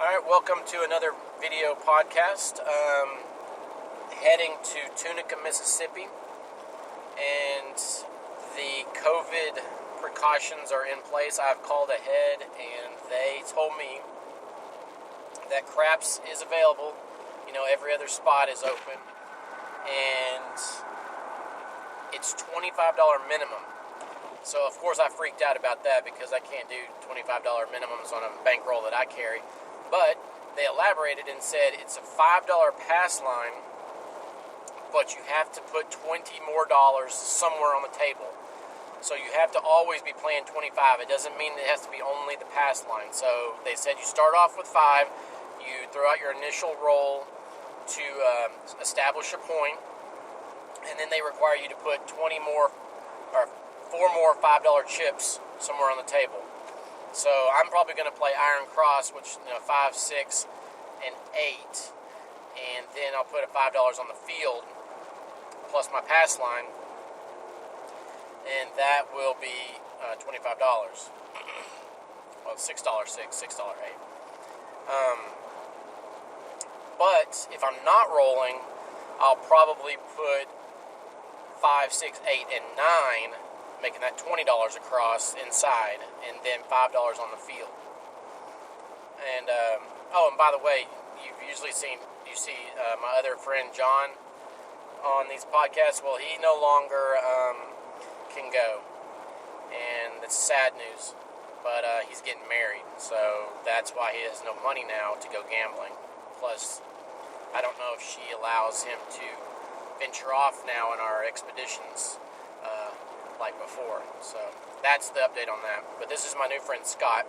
Alright, welcome to another video podcast. Heading to Tunica, Mississippi, and the COVID precautions are in place. I've called ahead, and they told me that craps is available. You know, every other spot is open, and it's $25 minimum. So, of course, I freaked out about that because I can't do $25 minimums on a bankroll that I carry. But they elaborated and said it's a $5 pass line, but you have to put $20 more somewhere on the table. So you have to always be playing 25. It doesn't mean it has to be only the pass line. So they said you start off with 5, you throw out your initial roll to establish a point, and then they require you to put 20 more or 4 more $5 chips somewhere on the table. So I'm probably going to play Iron Cross, which 5, 6, and 8, and then I'll put $5 on the field plus my pass line, and that will be $25. Well, $6, 6, $6, 8. But if I'm not rolling, I'll probably put 5, 6, 8, and 9. Making that $20 across inside, and then $5 on the field. And and by the way, you see my other friend John on these podcasts. Well, he no longer can go, and it's sad news. But he's getting married, so that's why he has no money now to go gambling. Plus, I don't know if she allows him to venture off now in our expeditions. Like before. So that's the update on that. But this is my new friend Scott.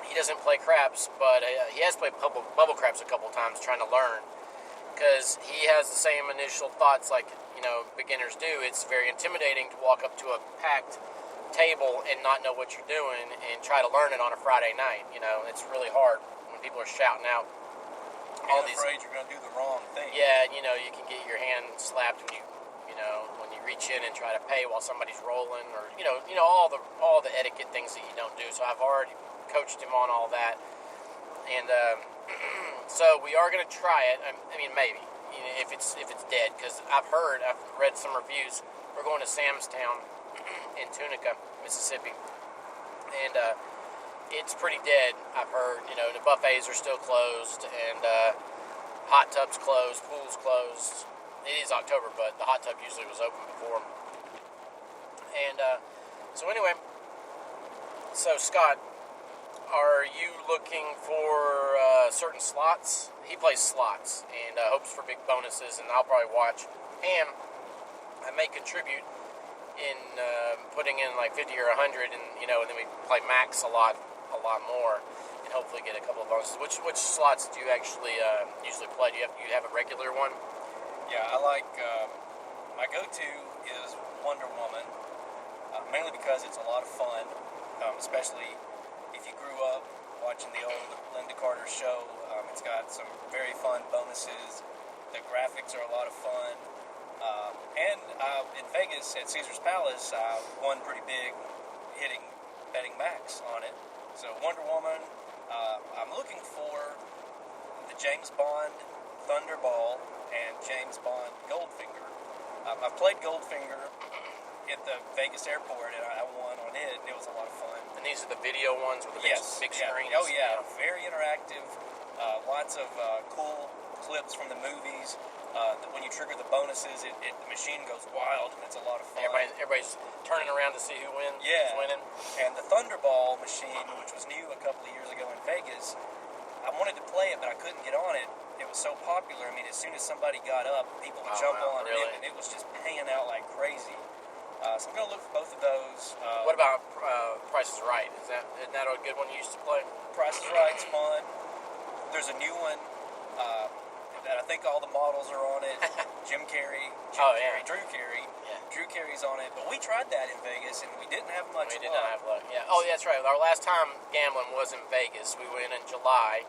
He doesn't play craps, but he has played bubble craps a couple times trying to learn, because he has the same initial thoughts like beginners do. It's very intimidating to walk up to a packed table and not know what you're doing and try to learn it on a Friday night. It's really hard when people are shouting out all these. Afraid you're going to do the wrong thing. Yeah, you can get your hand slapped when you reach in and try to pay while somebody's rolling, or all the etiquette things that you don't do. So I've already coached him on all that, and so we are going to try it. I mean, maybe if it's dead, because I've read some reviews. We're going to Sam's Town in Tunica, Mississippi, and it's pretty dead. I've heard the buffets are still closed, and hot tubs closed, pools closed. It is October, but the hot tub usually was open before. And so anyway, so Scott, are you looking for certain slots? He plays slots and hopes for big bonuses, and I'll probably watch. And I may contribute in putting in like 50 or 100, and and then we play max a lot more, and hopefully get a couple of bonuses. Which slots do you actually usually play? Do you have a regular one? Yeah, I like, my go-to is Wonder Woman, mainly because it's a lot of fun, especially if you grew up watching the old Linda Carter show. It's got some very fun bonuses. The graphics are a lot of fun. And in Vegas at Caesar's Palace, I won pretty big betting max on it. So Wonder Woman, I'm looking for the James Bond Thunderball and James Bond Goldfinger. I've played Goldfinger at the Vegas airport, and I won on it, and it was a lot of fun. And these are the video ones with the big screens? Oh, yeah. Very interactive. Lots of cool clips from the movies. When you trigger the bonuses, the machine goes wild, and it's a lot of fun. Everybody's turning around to see who wins. Yeah. Who's winning. And the Thunderball machine, which was new a couple of years ago in Vegas, I wanted to play it, but I couldn't get on it. It was so popular. I mean, as soon as somebody got up, people would jump on it, and it was just paying out like crazy. So I'm going to look for both of those. What about Price is Right? Isn't that a good one you used to play? Price is Right's fun. There's a new one that I think all the models are on it. Drew Carey. Yeah. Drew Carey's on it. But we tried that in Vegas, and we didn't have much luck. We did not have luck, yeah. Oh, that's right. Our last time gambling was in Vegas. We went in July.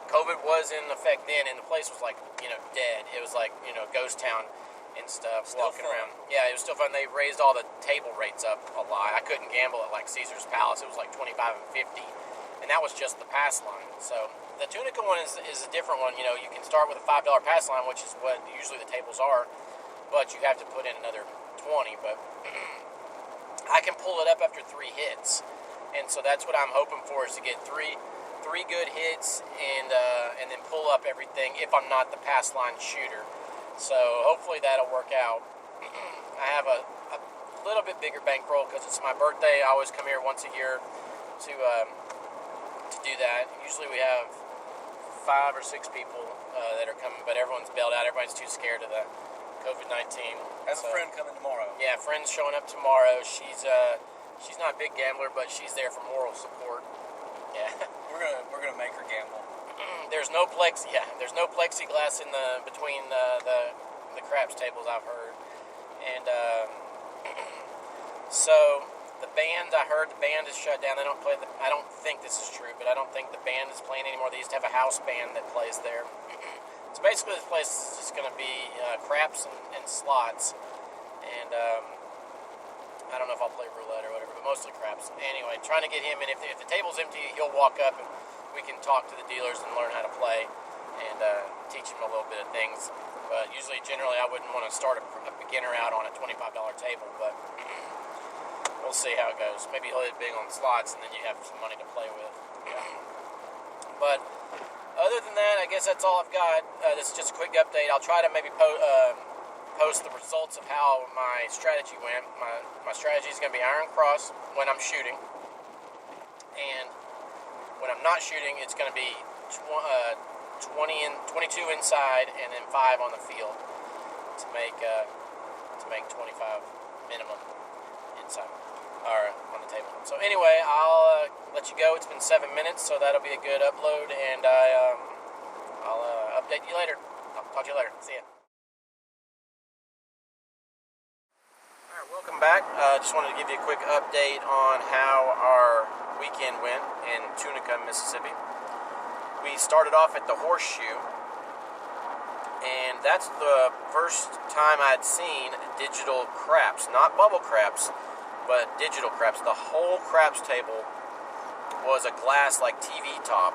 COVID was in effect then, and the place was like, dead. It was like, ghost town and stuff, still walking fun. around. Yeah, it was still fun. They raised all the table rates up a lot. I couldn't gamble at like Caesar's Palace. It was like 25 and 50. and that was just the pass line. So the Tunica one is a different one. You know, you can start with a $5 pass line, which is what usually the tables are, but you have to put in another 20. But I can pull it up after 3 hits, and so that's what I'm hoping for, is to get three good hits and then pull up everything if I'm not the pass line shooter. So hopefully that'll work out. I have a little bit bigger bankroll because it's my birthday. I always come here once a year to do that. Usually we have 5 or 6 people that are coming, but everyone's bailed out. Everybody's too scared of the COVID-19. Has a friend coming tomorrow. Yeah, friend's showing up tomorrow. She's not a big gambler, but she's there for moral support. Yeah, we're gonna make her gamble. There's no plexiglass in between the craps tables, I've heard, and so. The band, I heard the band is shut down. They don't play I don't think this is true, but I don't think the band is playing anymore. They used to have a house band that plays there. So basically this place is just going to be craps and slots. And I don't know if I'll play roulette or whatever, but mostly craps. Anyway, trying to get him in. If the table's empty, he'll walk up and we can talk to the dealers and learn how to play and teach him a little bit of things. But generally, I wouldn't want to start a beginner out on a $25 table, but we'll see how it goes. Maybe he'll hit big on slots, and then you have some money to play with. But other than that, I guess that's all I've got. This is just a quick update. I'll try to maybe post the results of how my strategy went. My strategy is going to be iron cross when I'm shooting, and when I'm not shooting, it's going to be 22 inside, and then 5 on the field to make 25 minimum inside. Or on the table. So anyway, I'll let you go. It's been 7 minutes, so that'll be a good upload, and I'll update you later. I'll talk to you later. See ya. Alright, welcome back. Just wanted to give you a quick update on how our weekend went in Tunica, Mississippi. We started off at the Horseshoe, and that's the first time I'd seen digital craps. Not bubble craps, but digital craps. The whole craps table was a glass like TV top,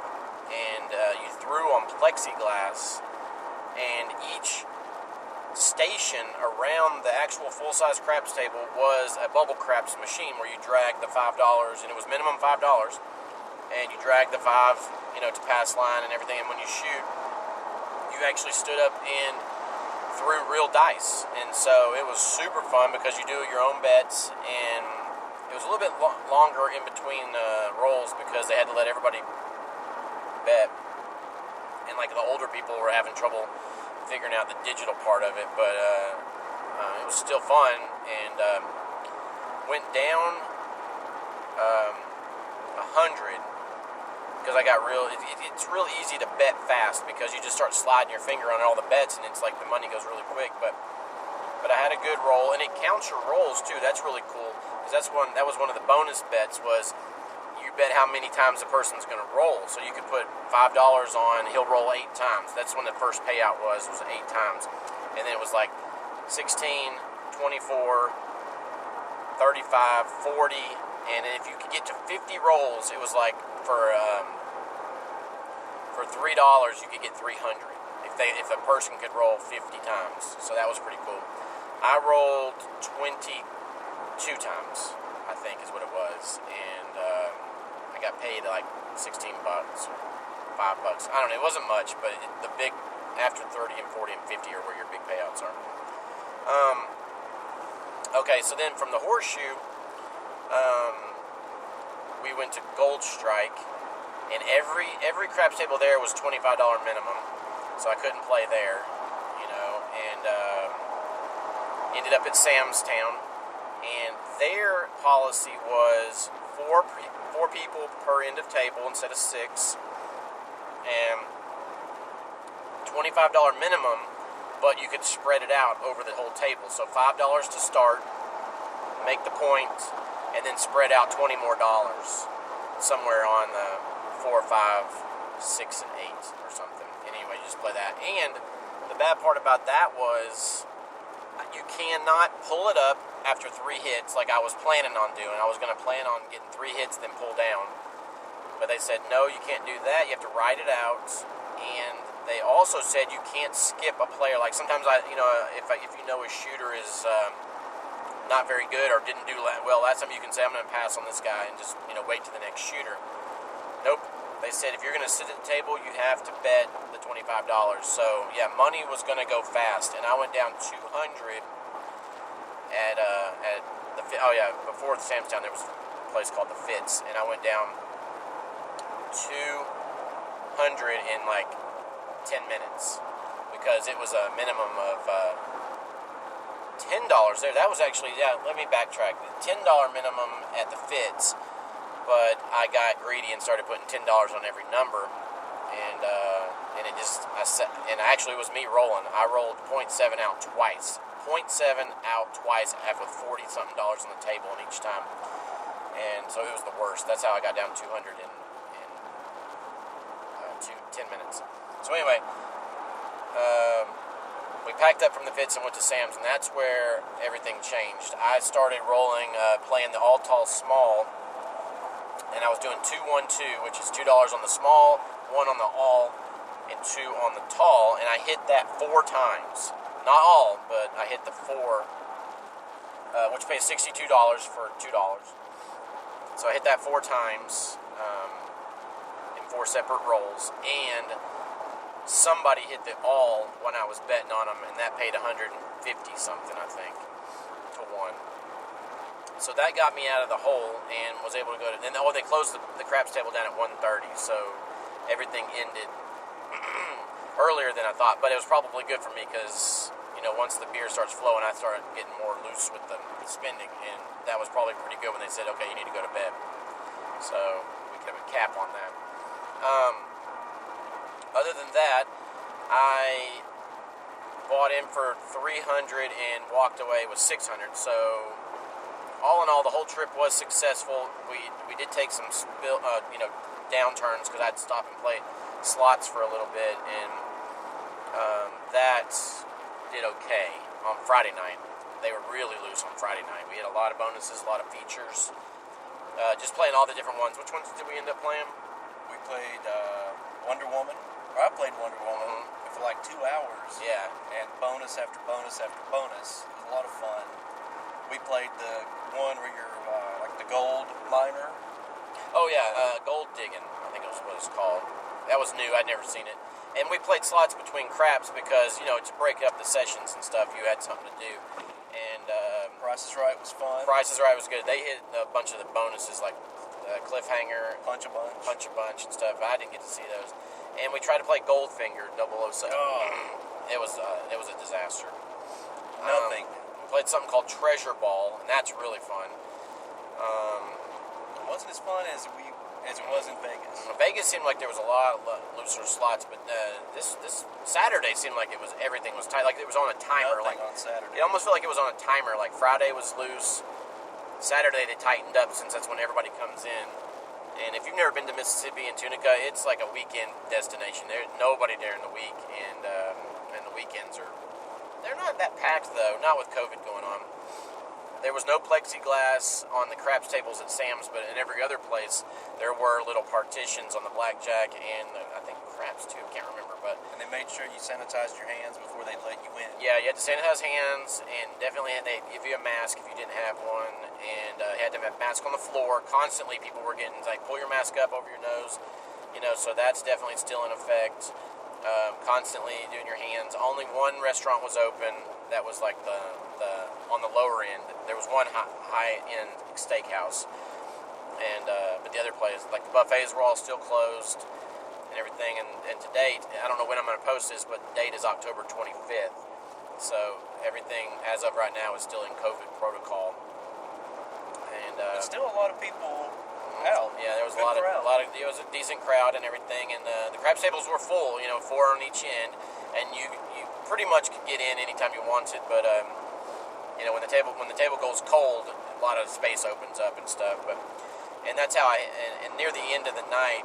and you threw on plexiglass, and each station around the actual full-size craps table was a bubble craps machine where you drag the $5, and it was minimum $5, and you drag the 5, to pass line and everything, and when you shoot, you actually stood up and threw real dice, and so it was super fun because you do your own bets, and it was a little bit longer in between rolls because they had to let everybody bet, and like the older people were having trouble figuring out the digital part of it, but it was still fun, and went down 100 because I got it's really easy to bet fast because you just start sliding your finger on all the bets, and it's like the money goes really quick. But I had a good roll, and it counts your rolls too. That's really cool because that was one of the bonus bets was you bet how many times the person's going to roll. So you could put $5 on, he'll roll 8 times. That's when the first payout was 8 times, and then it was like 16, 24, 35, 40, and if you could get to 50 rolls, it was like for $3 you could get 300 if a person could roll 50 times. So that was pretty cool. I rolled 22 times, I think is what it was, and I got paid like $16 or $5. I don't know. It wasn't much, but the big after 30 and 40 and 50 are where your big payouts are. Okay, so then from the Horseshoe, we went to Gold Strike, and every craps table there was $25 minimum, so I couldn't play there, and ended up at Sam's Town, and their policy was four people per end of table instead of 6, and $25 minimum, but you could spread it out over the whole table, so $5 to start, make the point, and then spread out $20 more somewhere on the 4, 5, 6, and 8 or something. Anyway, you just play that. And the bad part about that was you cannot pull it up after 3 hits like I was planning on doing. I was going to plan on getting 3 hits, then pull down. But they said, no, you can't do that. You have to ride it out. And they also said you can't skip a player. Like sometimes if you know a shooter is not very good or didn't do well last time, you can say, I'm going to pass on this guy and just wait to the next shooter. Nope. They said if you're going to sit at the table, you have to bet the $25. So yeah, money was going to go fast, and I went down 200 at the before the Samstown there was a place called the Fitz, and I went down 200 in like 10 minutes because it was a minimum of $10 there. That was actually, let me backtrack. The $10 minimum at the Fitz, but I got greedy and started putting $10 on every number, and it just, actually it was me rolling. I rolled 0.7 out twice. 0.7 out twice with $40-something on the table in each time. And so it was the worst. That's how I got down 200 in 10 minutes. So anyway, we packed up from the Fitz and went to Sam's, and that's where everything changed. I started rolling, playing the all tall small, and I was doing 2-1-2, which is $2 on the small, 1 on the all, and 2 on the tall, and I hit that 4 times. Not all, but I hit the 4, which pays $62 for $2. So I hit that 4 times in 4 separate rolls, and somebody hit the all when I was betting on them, and that paid 150 something, I think, to 1. So that got me out of the hole and was able to go to. And they closed the craps table down at 1:30, so everything ended earlier than I thought. But it was probably good for me because once the beer starts flowing, I started getting more loose with the spending, and that was probably pretty good when they said, okay, you need to go to bed. So we could have a cap on that. Other than that, I bought in for 300 and walked away with 600. So all in all, the whole trip was successful. We did take some downturns because I'd stop and play slots for a little bit, and that did okay on Friday night. They were really loose on Friday night. We had a lot of bonuses, a lot of features. Just playing all the different ones. Which ones did we end up playing? We played Wonder Woman. Or I played Wonder Woman for like 2 hours. Yeah. And bonus after bonus after bonus. It was a lot of fun. We played the one where you're like the gold miner. Oh yeah, gold digging, I think it was what it's called. That was new. I'd never seen it. And we played slots between craps because to break up the sessions and stuff, you had something to do. And Price is Right was fun. Price is Right was good. They hit a bunch of the bonuses like Cliffhanger, Punch a Bunch and stuff. I didn't get to see those. And we tried to play Goldfinger 007. It was a disaster. Nothing. We played something called Treasure Ball, and that's really fun. It wasn't as fun as it was in Vegas. Vegas seemed like there was a lot of looser slots, but this Saturday seemed like everything was tight. Like it was on a timer. Nothing on Saturday. It almost felt like it was on a timer. Like Friday was loose. Saturday they tightened up since that's when everybody comes in. And if you've never been to Mississippi and Tunica, it's like a weekend destination. There's nobody there in the week, and the weekends they're not that packed though. Not with COVID going on. There was no plexiglass on the craps tables at Sam's, but in every other place there were little partitions on the blackjack and I think craps too. I can't remember, but and they made sure you sanitized your hands before they let you in. Yeah, you had to sanitize hands, and definitely they give you a mask if you didn't have one, and you had to have a mask on the floor. Constantly, people were getting like pull your mask up over your nose, so that's definitely still in effect. Constantly doing your hands. Only one restaurant was open that was like the on the lower end. There was one high end steakhouse, and but the other places, like the buffets, were all still closed and everything. And to date, I don't know when I'm going to post this, but the date is October 25th. So everything as of right now is still in COVID protocol. And but still a lot of people out. Yeah, there was Good a crowd. lot of it was a decent crowd and everything, and the craps tables were full, 4 on each end, and you pretty much could get in anytime you wanted, but when the table goes cold, a lot of space opens up and stuff, and that's how and near the end of the night,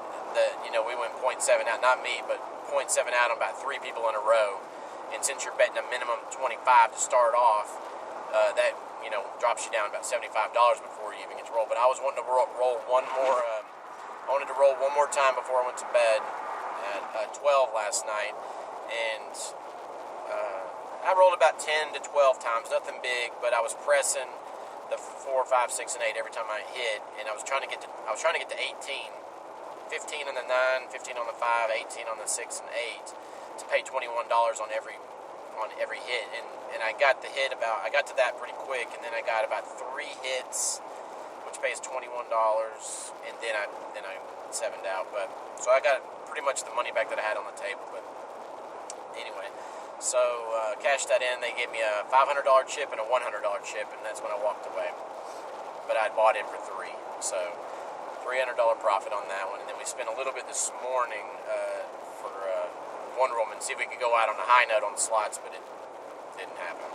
we went 0.7 out, not me, but 0.7 out on about 3 people in a row, and since you're betting a minimum 25 to start off, that drops you down about $75 before you even get to roll. But I was wanting to roll one more I wanted to roll one more time before I went to bed at 12 last night, and I rolled about 10 to 12 times, nothing big, but I was pressing the 4, 5, 6, and 8 every time I hit, and I was trying to get to 18, 15 on the 9, 15 on the 5, 18 on the 6 and 8 to pay $21 on every hit, and I got to that pretty quick, and then I got about 3 hits, which pays $21, and then I sevened out. But so I got pretty much the money back that I had on the table. But anyway, so cashed that in. They gave me a $500 chip and a $100 chip, and that's when I walked away. But I'd bought in for 3, so $300 profit on that one. And then we spent a little bit this morning for Wonder Woman, see if we could go out on a high note on the slots, but it didn't happen.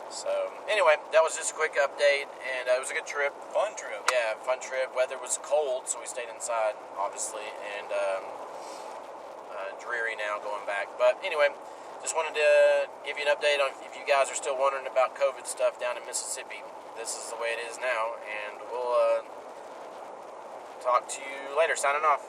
So anyway, that was just a quick update, and it was a good trip. Fun trip. Yeah, fun trip. Weather was cold, so we stayed inside, obviously, and dreary now going back. But anyway, just wanted to give you an update on if you guys are still wondering about COVID stuff down in Mississippi. This is the way it is now, and we'll talk to you later. Signing off.